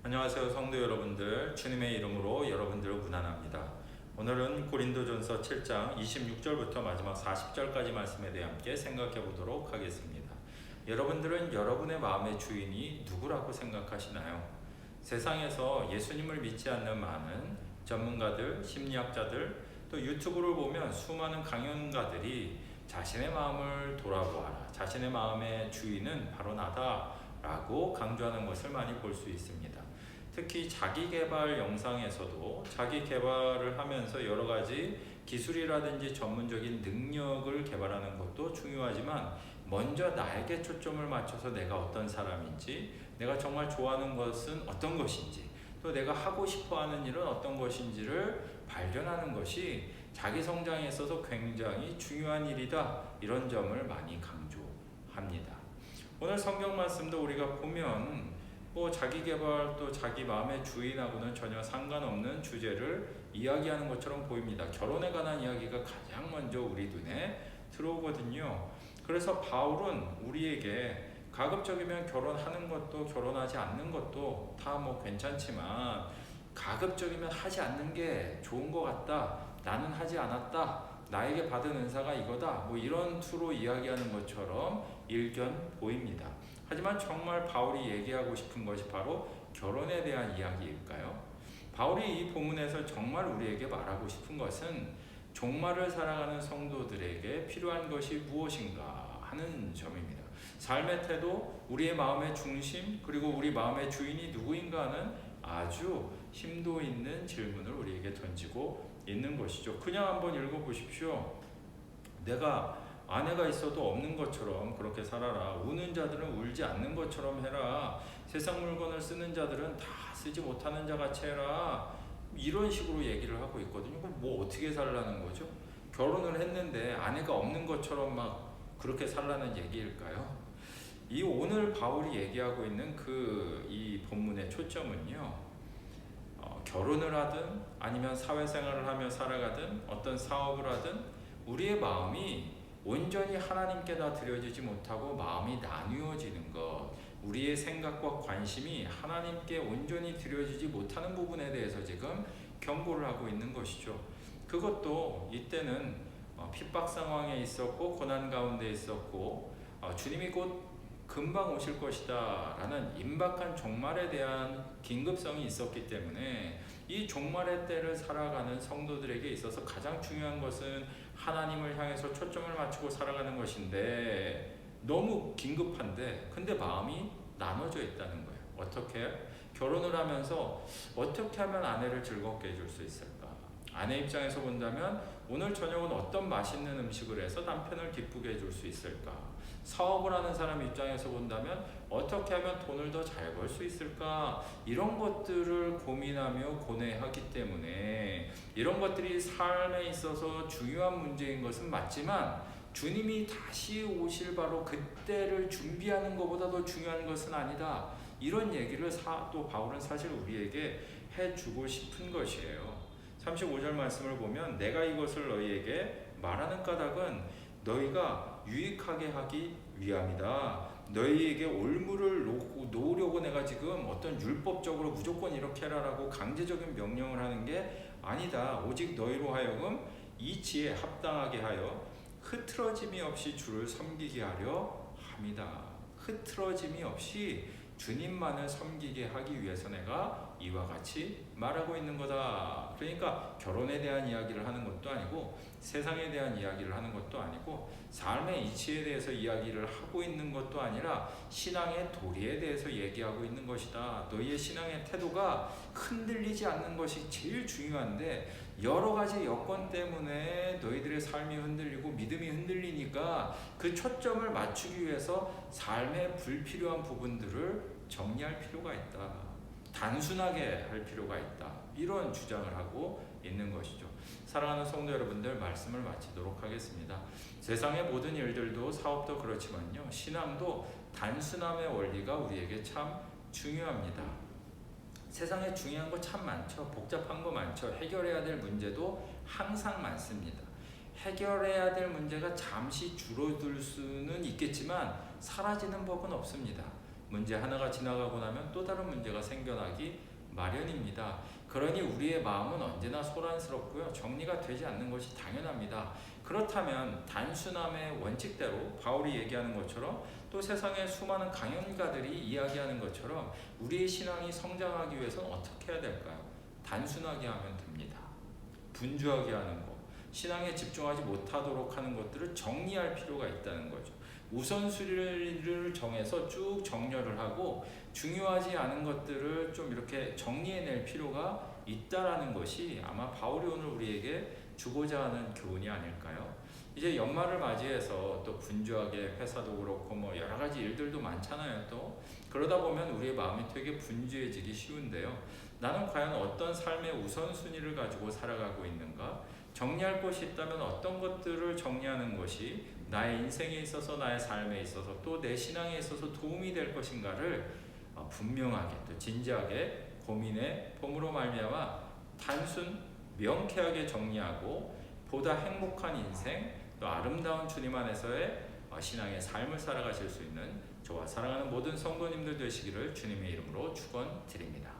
안녕하세요 성도 여러분들, 주님의 이름으로 여러분들을 문안합니다. 오늘은 고린도전서 7장 26절부터 마지막 40절까지 말씀에 대해 함께 생각해 보도록 하겠습니다. 여러분들은 여러분의 마음의 주인이 누구라고 생각하시나요? 세상에서 예수님을 믿지 않는 많은 전문가들, 심리학자들, 또 유튜브를 보면 수많은 강연가들이 자신의 마음을 돌아보아라, 자신의 마음의 주인은 바로 나다 라고 강조하는 것을 많이 볼 수 있습니다. 특히 자기개발 영상에서도 자기 개발을 하면서 여러 가지 기술이라든지 전문적인 능력을 개발하는 것도 중요하지만 먼저 나에게 초점을 맞춰서 내가 어떤 사람인지, 내가 정말 좋아하는 것은 어떤 것인지, 또 내가 하고 싶어 하는 일은 어떤 것인지를 발견하는 것이 자기 성장에 있어서 굉장히 중요한 일이다, 이런 점을 많이 강조합니다. 오늘 성경 말씀도 우리가 보면 자기 개발 또 자기 마음의 주인하고는 전혀 상관없는 주제를 이야기하는 것처럼 보입니다. 결혼에 관한 이야기가 가장 먼저 우리 눈에 들어오거든요. 그래서 바울은 우리에게 가급적이면 결혼하는 것도 결혼하지 않는 것도 다 괜찮지만 가급적이면 하지 않는 게 좋은 것 같다, 나는 하지 않았다, 나에게 받은 은사가 이거다, 이런 투로 이야기하는 것처럼 일견 보입니다. 하지만 정말 바울이 얘기하고 싶은 것이 바로 결혼에 대한 이야기일까요? 바울이 이 본문에서 정말 우리에게 말하고 싶은 것은 종말을 살아가는 성도들에게 필요한 것이 무엇인가 하는 점입니다. 삶의 태도, 우리의 마음의 중심, 그리고 우리 마음의 주인이 누구인가 하는 아주 심도 있는 질문을 우리에게 던지고 있는 것이죠. 그냥 한번 읽어보십시오. 내가 아내가 있어도 없는 것처럼 그렇게 살아라. 우는 자들은 울지 않는 것처럼 해라. 세상 물건을 쓰는 자들은 다 쓰지 못하는 자 같이 해라. 이런 식으로 얘기를 하고 있거든요. 그럼 어떻게 살라는 거죠? 결혼을 했는데 아내가 없는 것처럼 막 그렇게 살라는 얘기일까요? 이 오늘 바울이 얘기하고 있는 이 본문의 초점은요, 결혼을 하든 아니면 사회생활을 하며 살아가든 어떤 사업을 하든 우리의 마음이 온전히 하나님께 다 드려지지 못하고 마음이 나뉘어지는 것, 우리의 생각과 관심이 하나님께 온전히 드려지지 못하는 부분에 대해서 지금 경고를 하고 있는 것이죠. 그것도 이때는 핍박 상황에 있었고 고난 가운데 있었고 주님이 곧 금방 오실 것이다 라는 임박한 종말에 대한 긴급성이 있었기 때문에 이 종말의 때를 살아가는 성도들에게 있어서 가장 중요한 것은 하나님을 향해서 초점을 맞추고 살아가는 것인데 너무 긴급한데 근데 마음이 나눠져 있다는 거예요. 어떻게? 결혼을 하면서 어떻게 하면 아내를 즐겁게 해줄 수 있을까? 아내 입장에서 본다면 오늘 저녁은 어떤 맛있는 음식을 해서 남편을 기쁘게 해줄 수 있을까? 사업을 하는 사람 입장에서 본다면 어떻게 하면 돈을 더 잘 벌 수 있을까? 이런 것들을 고민하며 고뇌하기 때문에 이런 것들이 삶에 있어서 중요한 문제인 것은 맞지만 주님이 다시 오실 바로 그때를 준비하는 것보다 더 중요한 것은 아니다. 이런 얘기를 또 바울은 사실 우리에게 해주고 싶은 것이에요. 35절 말씀을 보면 내가 이것을 너희에게 말하는 까닭은 너희가 유익하게 하기 위함이다. 너희에게 올무를 놓으려고 내가 지금 어떤 율법적으로 무조건 이렇게 해라라고 강제적인 명령을 하는 게 아니다. 오직 너희로 하여금 이치에 합당하게 하여 흐트러짐이 없이 주를 섬기게 하려 함이다. 흐트러짐이 없이 주님만을 섬기게 하기 위해서 내가 이와 같이 말하고 있는 거다. 그러니까 결혼에 대한 이야기를 하는 것도 아니고 세상에 대한 이야기를 하는 것도 아니고 삶의 이치에 대해서 이야기를 하고 있는 것도 아니라 신앙의 도리에 대해서 얘기하고 있는 것이다. 너희의 신앙의 태도가 흔들리지 않는 것이 제일 중요한데 여러 가지 여건 때문에 너희들의 삶이 흔들리고 믿음이 흔들리니까 그 초점을 맞추기 위해서 삶의 불필요한 부분들을 정리할 필요가 있다. 단순하게 할 필요가 있다. 이런 주장을 하고 있는 것이죠. 사랑하는 성도 여러분들, 말씀을 마치도록 하겠습니다. 세상의 모든 일들도 사업도 그렇지만요, 신앙도 단순함의 원리가 우리에게 참 중요합니다. 세상에 중요한 거 참 많죠. 복잡한 거 많죠. 해결해야 될 문제도 항상 많습니다. 해결해야 될 문제가 잠시 줄어들 수는 있겠지만 사라지는 법은 없습니다. 문제 하나가 지나가고 나면 또 다른 문제가 생겨나기 마련입니다. 그러니 우리의 마음은 언제나 소란스럽고요. 정리가 되지 않는 것이 당연합니다. 그렇다면 단순함의 원칙대로 바울이 얘기하는 것처럼 또 세상의 수많은 강연가들이 이야기하는 것처럼 우리의 신앙이 성장하기 위해서는 어떻게 해야 될까요? 단순하게 하면 됩니다. 분주하게 하는 것, 신앙에 집중하지 못하도록 하는 것들을 정리할 필요가 있다는 거죠. 우선순위를 정해서 쭉 정렬을 하고 중요하지 않은 것들을 좀 이렇게 정리해낼 필요가 있다라는 것이 아마 바울이 오늘 우리에게 주고자 하는 교훈이 아닐까요? 이제 연말을 맞이해서 또 분주하게 회사도 그렇고 뭐 여러 가지 일들도 많잖아요. 또 그러다 보면 우리의 마음이 되게 분주해지기 쉬운데요. 나는 과연 어떤 삶의 우선순위를 가지고 살아가고 있는가? 정리할 것이 있다면 어떤 것들을 정리하는 것이 나의 인생에 있어서 나의 삶에 있어서 또 내 신앙에 있어서 도움이 될 것인가를 분명하게 또 진지하게 고민해 봄으로 말미암아 단순 명쾌하게 정리하고 보다 행복한 인생 또 아름다운 주님 안에서의 신앙의 삶을 살아가실 수 있는 저와 사랑하는 모든 성도님들 되시기를 주님의 이름으로 축원드립니다.